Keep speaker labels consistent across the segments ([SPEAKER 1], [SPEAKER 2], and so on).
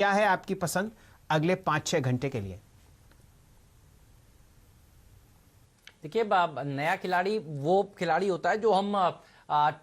[SPEAKER 1] क्या है आपकी पसंद अगले 5-6 घंटे के लिए?
[SPEAKER 2] देखिए, नया खिलाड़ी वो खिलाड़ी होता है जो हम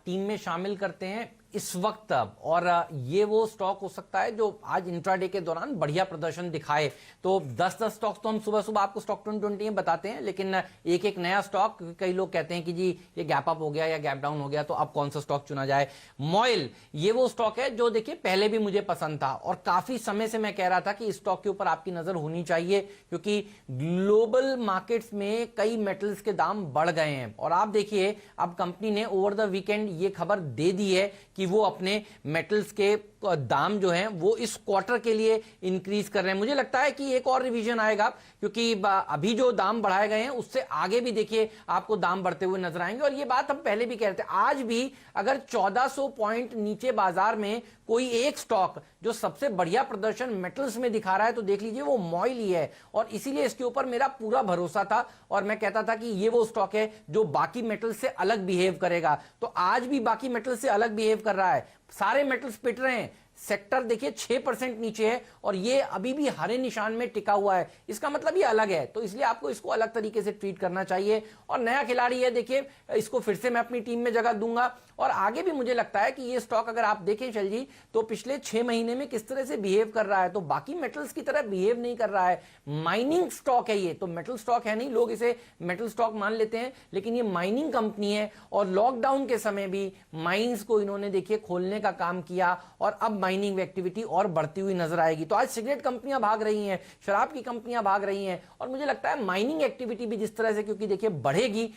[SPEAKER 2] टीम में शामिल करते हैं इस वक्त, और ये वो स्टॉक हो सकता है जो आज इंट्राडे के दौरान बढ़िया प्रदर्शन दिखाए। तो 10-10 स्टॉक्स तो हम सुबह सुबह आपको स्टॉक 2020 में बताते हैं, लेकिन एक एक नया स्टॉक, कई लोग कहते हैं कि जी ये गैप अप हो गया या गैप डाउन हो गया, तो अब कौन सा स्टॉक चुना जाए। मॉयल ये वो स्टॉक है जो देखिए पहले भी मुझे पसंद था और काफी समय से मैं कह रहा था कि इस स्टॉक के ऊपर आपकी नजर होनी चाहिए, क्योंकि ग्लोबल मार्केट्स में कई मेटल्स के दाम बढ़ गए हैं। और आप देखिए अब कंपनी ने ओवर द वीकेंड ये खबर दे दी है कि वो अपने मेटल्स के दाम जो हैं वो इस क्वार्टर के लिए इंक्रीज कर रहे हैं। मुझे लगता है कि एक और रिवीजन आएगा, क्योंकि अभी जो दाम बढ़ाए गए हैं उससे आगे भी देखिए आपको दाम बढ़ते हुए नजर आएंगे। और ये बात हम पहले भी कह रहे थे, आज भी अगर 1400 पॉइंट नीचे बाजार में कोई एक स्टॉक जो सबसे बढ़िया प्रदर्शन मेटल्स में दिखा रहा है तो देख लीजिए वो मॉयल ही है। और इसीलिए इसके ऊपर मेरा पूरा भरोसा था और मैं कहता था कि ये वो स्टॉक है जो बाकी मेटल से अलग बिहेव करेगा। तो आज भी बाकी मेटल से अलग बिहेव कर रहा है, सारे मेटल्स पिट रहे हैं। सेक्टर देखिए 6% नीचे है और ये अभी भी हरे निशान में टिका हुआ है, इसका मतलब ये अलग है। तो इसलिए आपको इसको अलग तरीके से ट्रीट करना चाहिए। और नया खिलाड़ी है, देखिए इसको फिर से मैं अपनी टीम में जगह दूंगा। और आगे भी मुझे लगता है कि ये स्टॉक अगर आप देखें शैल जी, तो पिछले 6 महीने में किस तरह से बिहेव कर रहा है, तो बाकी मेटल्स की तरह बिहेव नहीं कर रहा है। माइनिंग स्टॉक है ये, तो मेटल स्टॉक है नहीं, लोग इसे मेटल स्टॉक मान लेते हैं, लेकिन ये माइनिंग कंपनी है। और लॉकडाउन के समय भी माइंस को इन्होंने देखिए खोलने का काम किया और अब माइनिंग एक्टिविटी और बढ़ती हुई नजर आएगी। तो आज सिगरेट कंपनियां भाग रही हैं, शराब की कंपनियां भाग रही हैं, और मुझे लगता है माइनिंग एक्टिविटी भी जिस तरह से, क्योंकि देखिए बढ़ेगी,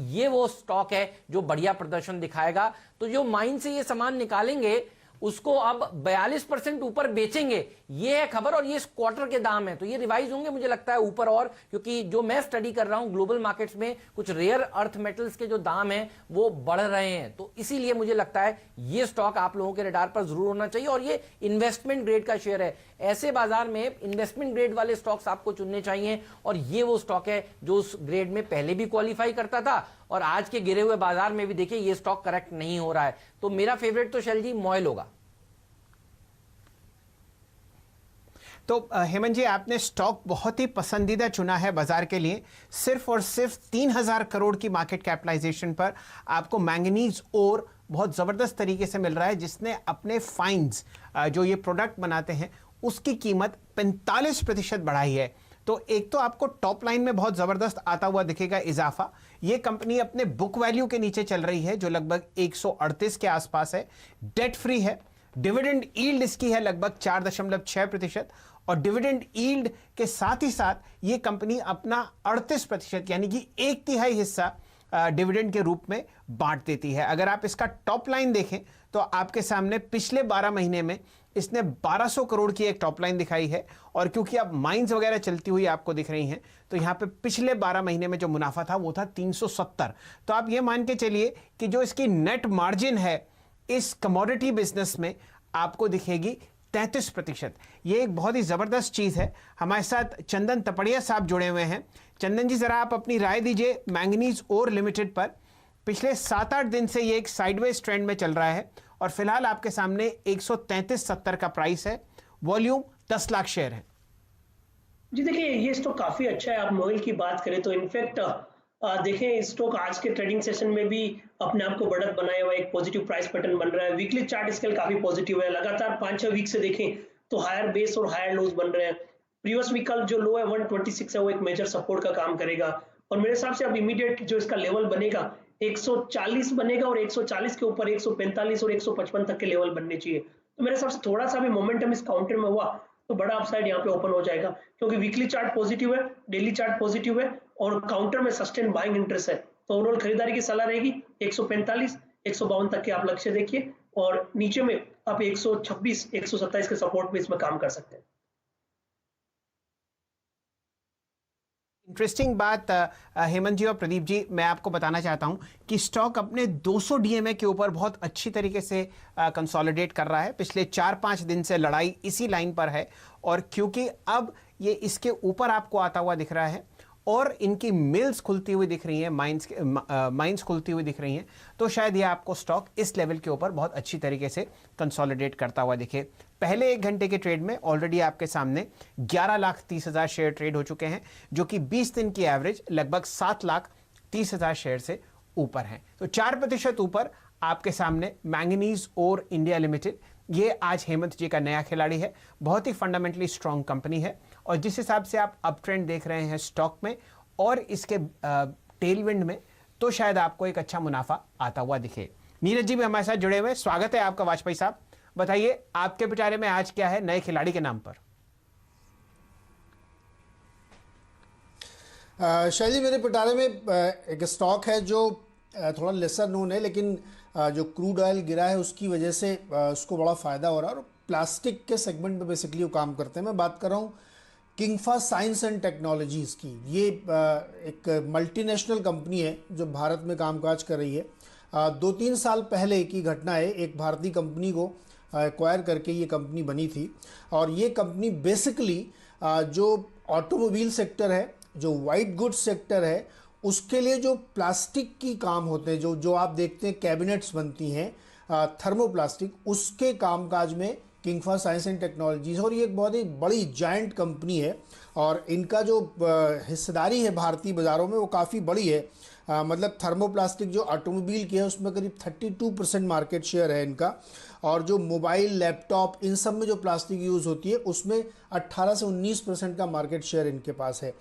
[SPEAKER 2] ये वो स्टॉक है जो बढ़िया प्रदर्शन दिखाएगा। तो जो माइन से ये सामान निकालेंगे उसको अब 42% ऊपर बेचेंगे, ये है खबर। और ये इस क्वार्टर के दाम है, तो ये रिवाइज होंगे मुझे लगता है ऊपर। और क्योंकि जो मैं स्टडी कर रहा हूं ग्लोबल मार्केट्स में कुछ रेयर अर्थ मेटल्स के जो दाम हैं वो बढ़ रहे हैं, तो इसीलिए मुझे लगता है ये स्टॉक आप लोगों के रडार पर जरूर होना चाहिए। और ये इन्वेस्टमेंट ग्रेड का शेयर है, ऐसे बाजार में इन्वेस्टमेंट ग्रेड वाले स्टॉक्स आपको चुनने चाहिए। और ये वो स्टॉक है जो उस ग्रेड में पहले भी क्वालिफाई करता था, और आज के गिरे हुए बाजार में भी देखिए ये स्टॉक करेक्ट नहीं हो रहा है। तो मेरा फेवरेट तो शैल जी मॉयल होगा।
[SPEAKER 1] तो हेमंत जी, आपने स्टॉक बहुत ही पसंदीदा चुना है बाजार के लिए। सिर्फ और सिर्फ 3000 करोड़ की मार्केट कैपिटलाइजेशन पर आपको मैंगनीज ओर बहुत ज़बरदस्त तरीके से मिल रहा है, जिसने अपने फाइन्स जो ये प्रोडक्ट बनाते हैं उसकी कीमत 45% बढ़ाई है। तो एक तो आपको टॉप लाइन में बहुत ज़बरदस्त आता हुआ दिखेगा इजाफा। ये कंपनी अपने बुक वैल्यू के नीचे चल रही है जो लगभग 138 के आसपास है, डेट फ्री है, डिविडेंड यील्ड इसकी है लगभग 4.6%, और डिविडेंड यील्ड के साथ ही साथ ये कंपनी अपना 38% यानी कि 1/3 हिस्सा डिविडेंड के रूप में बांट देती है। अगर आप इसका टॉप लाइन देखें तो आपके सामने पिछले 12 महीने में इसने 1200 करोड़ की एक टॉप लाइन दिखाई है। और क्योंकि अब माइंस वगैरह चलती हुई आपको दिख रही हैं, तो यहां पे पिछले 12 महीने में जो मुनाफा था वो था 370। तो आप ये मान के चलिए कि जो इसकी नेट मार्जिन है इस कमोडिटी बिजनेस में आपको दिखेगी 33%। ये एक बहुत ही जबरदस्त चीज है। हमारे साथ चंदन तपड़िया साहब जुड़े हुए हैं। चंदन जी, जरा आप अपनी राय दीजिए मैंगनीज ओर लिमिटेड पर। पिछले 7-8 दिन से ये एक साइडवेज ट्रेंड में चल रहा है और फिलहाल आपके सामने 133.70 का प्राइस है, वॉल्यूम 10 लाख शेयर है।
[SPEAKER 3] जी देखिए, ये स्टॉक काफी अच्छा है। आप मॉयल की बात करें तो इनफैक्ट देखें स्टॉक आज के ट्रेडिंग सेशन में भी अपने आप को बढ़त बनाया हुआ एक पॉजिटिव प्राइस पैटर्न बन रहा है। वीकली चार्ट स्केल काफी पॉजिटिव है, लगातार 5-6 वीक से देखें तो हायर बेस और हायर लोज बन रहे हैं। प्रीवियस वीक का जो लो है 126 है, वो एक मेजर सपोर्ट का काम करेगा। और मेरे हिसाब से अब इमीडिएट जो इसका लेवल बनेगा 140 बनेगा, और 140 के ऊपर 145 और 155 तक के लेवल बनने चाहिए। तो मेरे हिसाब से थोड़ा सा भी मोमेंटम इस काउंटर में हुआ तो बड़ा अपसाइड यहाँ पे ओपन हो जाएगा, क्योंकि वीकली चार्ट पॉजिटिव है, डेली चार्ट पॉजिटिव है और काउंटर में सस्टेन बाइंग इंटरेस्ट है। तो ओवरऑल खरीदारी की सलाह रहेगी 145, 152 तक के आप लक्ष्य देखिए, और नीचे में आप 126, 127 के सपोर्ट में इसमें काम कर सकते हैं।
[SPEAKER 1] इंटरेस्टिंग बात हेमंत जी और प्रदीप जी, मैं आपको बताना चाहता हूं कि स्टॉक अपने 200 डीएमए के ऊपर बहुत अच्छी तरीके से कंसोलिडेट कर रहा है। पिछले 4-5 दिन से लड़ाई इसी लाइन पर है, और क्योंकि अब ये इसके ऊपर आपको आता हुआ दिख रहा है और इनकी मिल्स खुलती हुई दिख रही हैं, माइंस खुलती हुई दिख रही हैं, तो शायद ये आपको स्टॉक इस लेवल के ऊपर बहुत अच्छी तरीके से कंसोलिडेट करता हुआ दिखे। पहले 1 घंटे के ट्रेड में ऑलरेडी आपके सामने 11,30,000 शेयर ट्रेड हो चुके हैं, जो कि 20 दिन की एवरेज लगभग 7,30,000 शेयर से ऊपर हैं। तो 4% ऊपर आपके सामने मैंगनीज ओर इंडिया लिमिटेड, ये आज हेमंत जी का नया खिलाड़ी है। बहुत ही फंडामेंटली स्ट्रांग कंपनी है, और जिस हिसाब से आप अप ट्रेंड देख रहे हैं स्टॉक में और इसके टेलविंड में, तो शायद आपको एक अच्छा मुनाफा आता हुआ दिखे। नीरज जी भी हमारे साथ जुड़े हुए, स्वागत है आपका वाजपेयी साहब। बताइए आपके पिटारे में आज क्या है नए खिलाड़ी के नाम पर?
[SPEAKER 4] शैली, मेरे पिटारे में एक स्टॉक है जो थोड़ा लेसर नोन है, लेकिन जो क्रूड ऑयल गिरा है उसकी वजह से उसको बड़ा फ़ायदा हो रहा है, और प्लास्टिक के सेगमेंट में बेसिकली वो काम करते हैं। मैं बात कर रहा हूँ किंगफा साइंस एंड टेक्नोलॉजीज़ की। ये एक मल्टीनेशनल कंपनी है जो भारत में कामकाज कर रही है। 2-3 साल पहले की घटना है, एक भारतीय कंपनी को एक्वायर करके ये कंपनी बनी थी, और ये कंपनी बेसिकली जो ऑटोमोबाइल सेक्टर है, जो वाइट गुड्स सेक्टर है, उसके लिए जो प्लास्टिक की काम होते हैं, जो आप देखते हैं कैबिनेट्स बनती हैं थर्मोप्लास्टिक, उसके कामकाज में किंगफा साइंस एंड टेक्नोलॉजीज, और ये एक बहुत ही बड़ी जायंट कंपनी है, और इनका जो हिस्सेदारी है भारतीय बाज़ारों में वो काफ़ी बड़ी है। मतलब थर्मोप्लास्टिक जो ऑटोमोबाइल की है उसमें करीब 32% मार्केट शेयर है इनका, और जो मोबाइल, लैपटॉप, इन सब में जो प्लास्टिक यूज़ होती है उसमें 18 से 19% का मार्केट शेयर इनके पास है।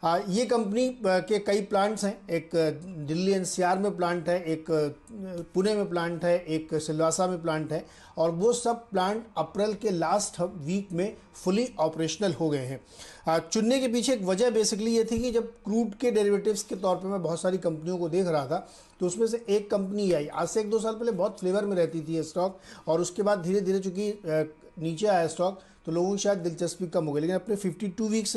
[SPEAKER 4] ये कंपनी के कई प्लांट्स हैं, एक दिल्ली एनसीआर में प्लांट है, एक पुणे में प्लांट है, एक सिलवासा में प्लांट है, और वो सब प्लांट अप्रैल के लास्ट वीक में फुली ऑपरेशनल हो गए हैं। चुनने के पीछे एक वजह बेसिकली ये थी कि जब क्रूड के डेरिवेटिव्स के तौर पे मैं बहुत सारी कंपनियों को देख रहा था, तो उसमें से एक कंपनी आई। आज से 1-2 साल पहले बहुत फ्लेवर में रहती थी ये स्टॉक, और उसके बाद धीरे धीरे चूँकि नीचे आया स्टॉक, तो लोगों की शायद दिलचस्पी कम हो गई, लेकिन अपने 52 वीक्स